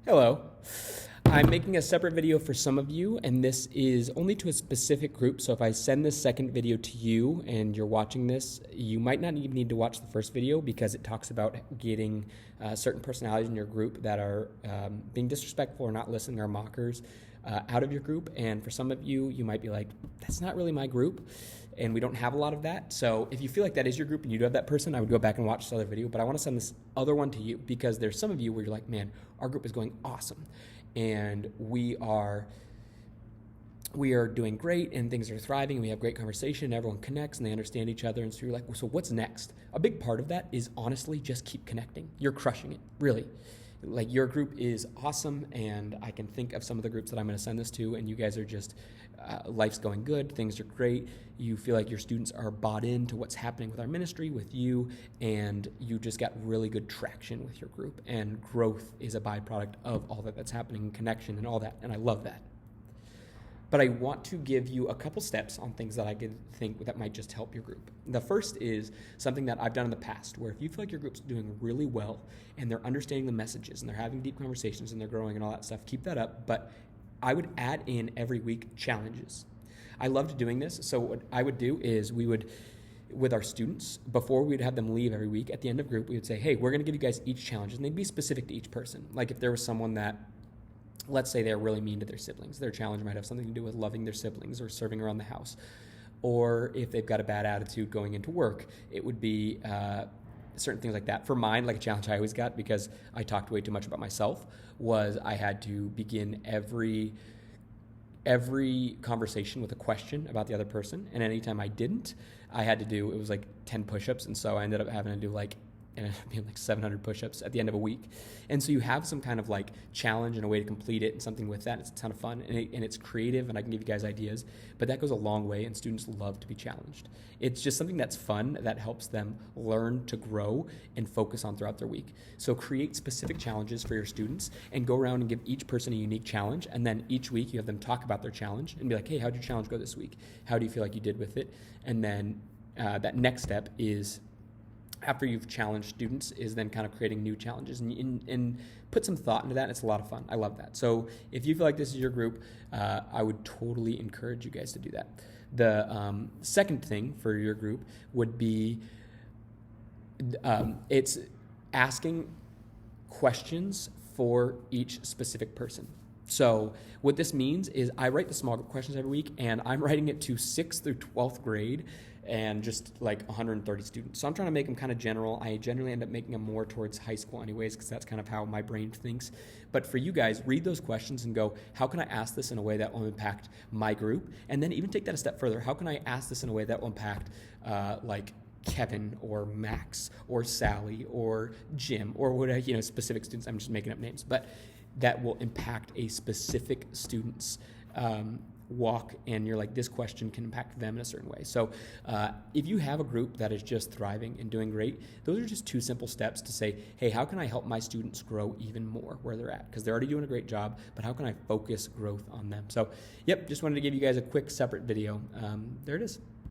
Hello. I'm making a separate video for some of you, and this is only to a specific group. So if I send this second video to you and you're watching this, you might not even need to watch the first video because it talks about getting certain personalities in your group that are being disrespectful or not listening or mockers out of your group. And for some of you, you might be like, that's not really my group. And we don't have a lot of that. So if you feel like that is your group and you do have that person, I would go back and watch this other video. But I want to send this other one to you because there's some of you where you're like, man, our group is going awesome. And we are doing great and things are thriving and we have great conversation and everyone connects and they understand each other. And so you're like, well, so what's next? A big part of that is honestly just keep connecting. You're crushing it, really. Like your group is awesome, and I can think of some of the groups that I'm going to send this to, and you guys are just, life's going good, things are great, you feel like your students are bought into what's happening with our ministry, with you, and you just got really good traction with your group, and growth is a byproduct of all that's happening, connection and all that, and I love that. But I want to give you a couple steps on things that I could think that might just help your group. The first is something that I've done in the past, where if you feel like your group's doing really well and they're understanding the messages and they're having deep conversations and they're growing and all that stuff, keep that up. But I would add in every week challenges. I loved doing this. So what I would do is we would, with our students, before we'd have them leave every week, at the end of group, we would say, hey, we're going to give you guys each challenge. And they'd be specific to each person. Like if there was someone that, let's say they're really mean to their siblings. Their challenge might have something to do with loving their siblings or serving around the house. Or if they've got a bad attitude going into work, it would be certain things like that. For mine, like a challenge I always got because I talked way too much about myself, was I had to begin every conversation with a question about the other person. And anytime I didn't, I had to do, it was like 10 push-ups. And so I ended up having to do and it'd be like 700 push-ups at the end of a week. And so you have some kind of like challenge and a way to complete it and something with that. It's a ton of fun and it's creative and I can give you guys ideas, but that goes a long way and students love to be challenged. It's just something that's fun that helps them learn to grow and focus on throughout their week. So create specific challenges for your students and go around and give each person a unique challenge. And then each week you have them talk about their challenge and be like, hey, how'd your challenge go this week? How do you feel like you did with it? And then that next step is, after you've challenged students, is then kind of creating new challenges and put some thought into that. It's a lot of fun. I love that. So if you feel like this is your group, I would totally encourage you guys to do that. The second thing for your group would be it's asking questions for each specific person. So what this means is I write the small group questions every week, and I'm writing it to 6th through 12th grade and just like 130 students. So I'm trying to make them kind of general. I generally end up making them more towards high school anyways, because that's kind of how my brain thinks. But for you guys, read those questions and go, how can I ask this in a way that will impact my group? And then even take that a step further. How can I ask this in a way that will impact like Kevin or Max or Sally or Jim or whatever, specific students. I'm just making up names, but that will impact a specific student's walk, and you're like, this question can impact them in a certain way. So if you have a group that is just thriving and doing great, those are just 2 simple steps to say, hey, how can I help my students grow even more where they're at? Because they're already doing a great job, but how can I focus growth on them? So, just wanted to give you guys a quick separate video. There it is.